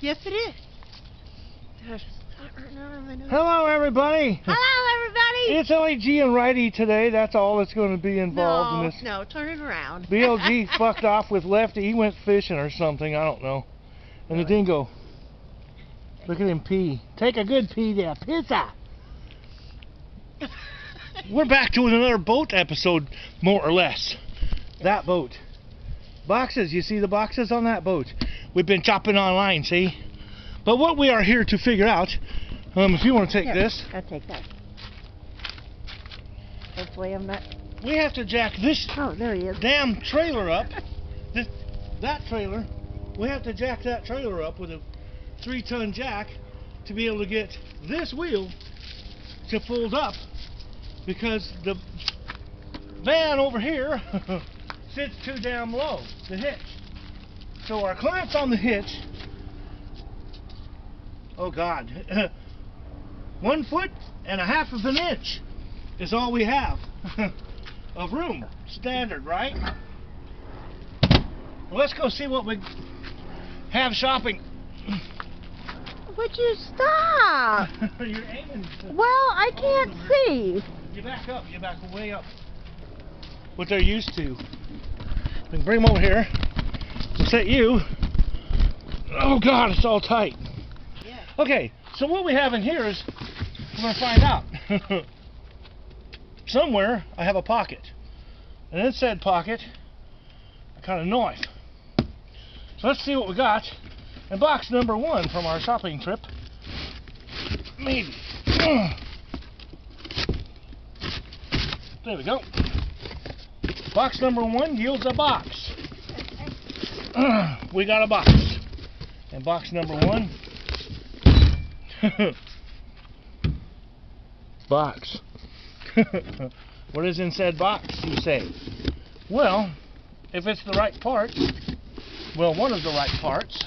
Yes, it is. Hello, everybody. Hello, everybody. It's only G and Righty today. That's all that's going to be involved in this. No, turn it around. BLG fucked off with Lefty. He went fishing or something. I don't know. And the dingo. Look at him pee. Take a good pee there. Pizza. We're back to another boat episode, more or less. That boat. Boxes. You see the boxes on that boat? We've been chopping online, see? But what we are here to figure out, if you want to take this. I'll take that. Hopefully I'm not... We have to jack this there he is. Damn trailer up. That trailer. We have to jack that trailer up with a 3-ton jack to be able to get this wheel to fold up, because the van over here sits too damn low, the hitch. So our clamps on the hitch, oh God, 1 foot and a half of an inch is all we have of room. Standard, right? Well, let's go see what we have shopping. Would you stop? You're aiming. Well, I can't see. You back up. You back way up. What they're used to. We can bring them over here. We'll set you. Oh God, it's all tight. Yeah. Okay, so what we have in here is, we're going to find out. Somewhere I have a pocket. And in said pocket, a kind of knife. So let's see what we got in box number 1 from our shopping trip. Maybe. There we go. Box number 1 yields a box. We got a box. And box number 1. Box. What is in said box, you say? Well, if it's the right parts, well, one of the right parts,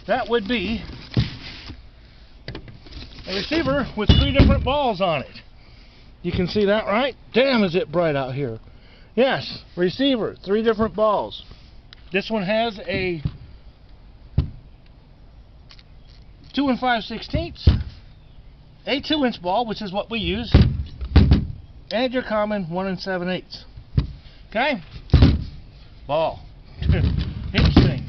that would be a receiver with 3 different balls on it. You can see that, right? Damn, is it bright out here. Yes, receiver, 3 different balls. This one has a 2 5/16, a 2-inch ball, which is what we use, and your common 1 7/8. Okay? Ball. Hitch thing.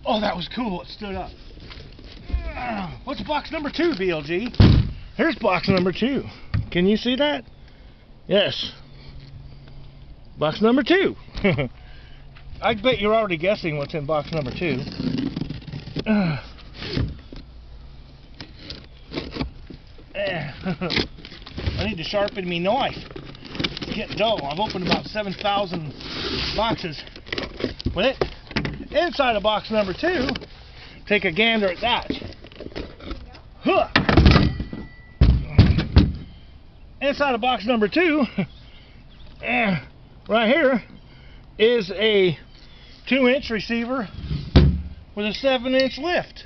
Oh, that was cool. It stood up. What's box number 2, BLG? Here's box number 2. Can you see that? Yes. Box number 2. I bet you're already guessing what's in box number 2. I need to sharpen me knife. It's getting dull. I've opened about 7,000 boxes with it. Inside of box number 2, take a gander at that. Huh. Inside of box number 2, right here, is a 2-inch receiver with a 7-inch lift.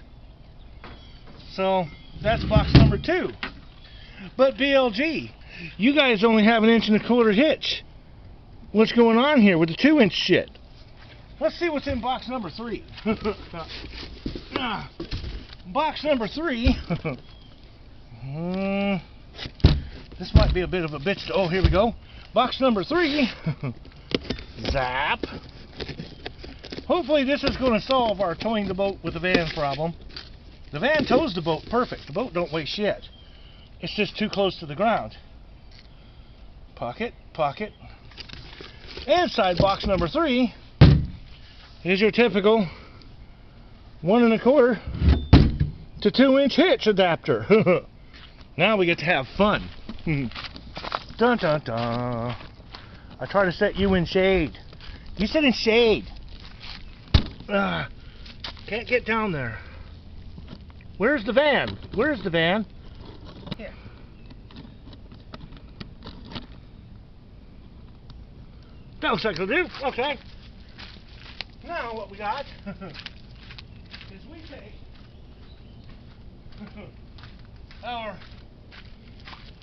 So that's box number 2. But BLG, you guys only have an 1.25 inch hitch. What's going on here with the 2-inch shit? Let's see what's in box number 3. Box number 3. This might be a bit of a bitch. Oh, here we go. Box number 3. Zap. Hopefully this is going to solve our towing the boat with the van problem. The van tows the boat perfect. The boat don't weigh shit. It's just too close to the ground. Pocket, pocket. Inside box number 3 is your typical 1 1/4 to 2-inch hitch adapter. Now we get to have fun. Dun dun dun. I try to set you in shade. You sit in shade. Can't get down there. Where's the van? Where's the van? Yeah. That looks like it'll do. Okay. Now what we got is we take our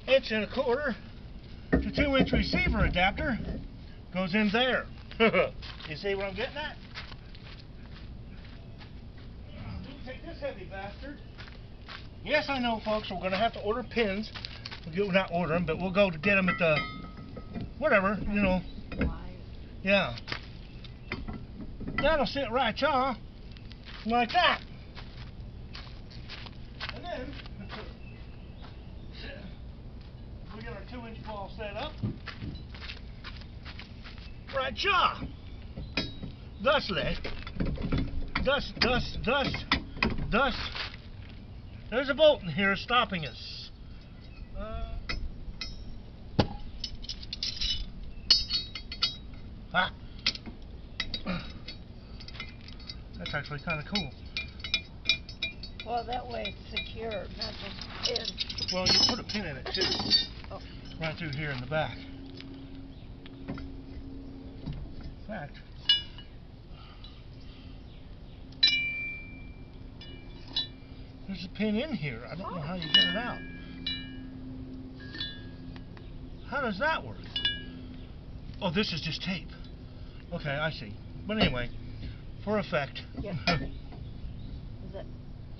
1 1/4 to 2-inch receiver adapter, goes in there. You see what I'm getting at? Take this heavy bastard. Yes, I know, folks, we're going to have to order pins. We'll not order them, but we'll go to get them at the, whatever, you know. Yeah. That'll sit right, y'all. Like that. And then, we get our 2-inch ball set up. Right, y'all. Thusly. Thus. There's a boat in here stopping us. That's actually kind of cool. Well, that way it's secure, not just in. Well, you put a pin in it too. Oh. Right through here in the back. In fact, there's a pin in here. I don't know how you get it out. How does that work? Oh, this is just tape. Okay, I see. But anyway, for effect. Yeah. Is that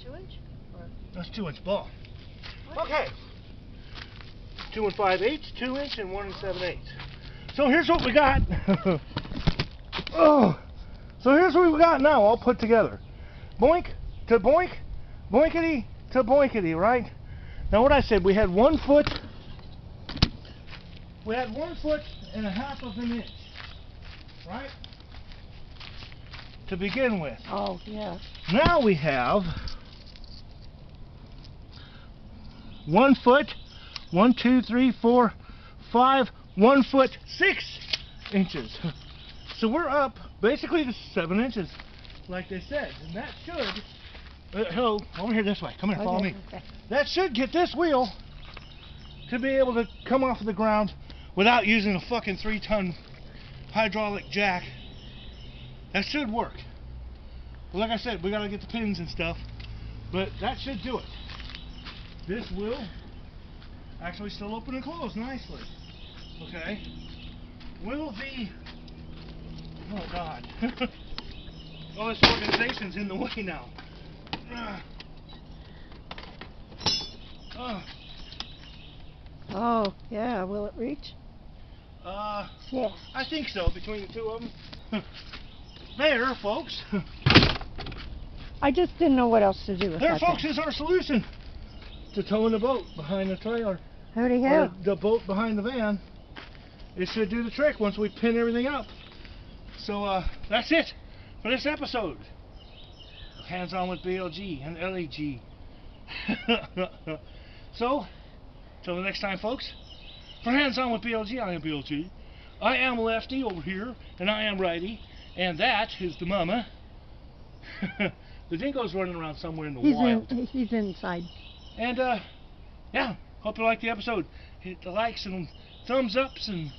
2-inch? Or? That's 2-inch ball. What? Okay. 2 5/8, 2-inch, and 1 7/8. So here's what we got. Oh. So here's what we got now, all put together. Boink to boink, boinkity to boinkity, right? Now what I said, we had 1 foot. We had 1 foot and a half of an inch, right? To begin with. Oh, yeah. Now we have 1 foot, 1, 2, 3, 4, 5, 1 foot 6 inches. So we're up basically to 7 inches, like they said, and that should. Hello, over here this way. Come here, follow me. Okay. That should get this wheel to be able to come off of the ground without using a fucking 3-ton hydraulic jack. That should work. Well, like I said, we gotta get the pins and stuff, but that should do it. This will actually still open and close nicely. Okay. Will the... Oh God. All this organization's in the way now. Oh, yeah. Will it reach? Yes. I think so, between the two of them. There, folks. I just didn't know what else to do with There, that folks, thing. is our solution to towing the boat behind the trailer. Howdy Or ho. the boat behind the van. It should do the trick once we pin everything up. So, that's it for this episode. Hands on with BLG and LAG. So, till the next time, folks. For Hands on with BLG, I am BLG. I am Lefty over here, and I am Righty, and that is the mama. The dingo's running around somewhere in the wild. He's inside. And, yeah, hope you liked the episode. Hit the likes and thumbs ups and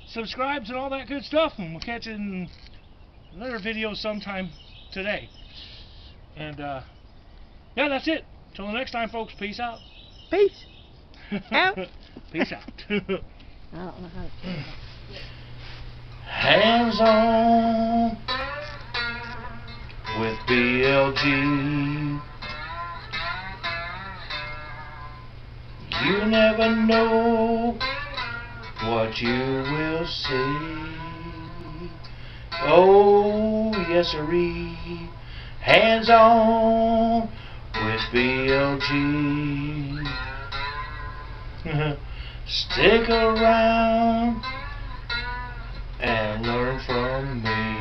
subscribes and all that good stuff, and we'll catch you in another video sometime today. And, yeah, that's it. Till the next time, folks. Peace out. Peace. Out. Peace out. I don't know how to do that. Hands on with BLG. You never know what you will see. Oh, yes, sirree. Hands on with BLG. Stick around and learn from me.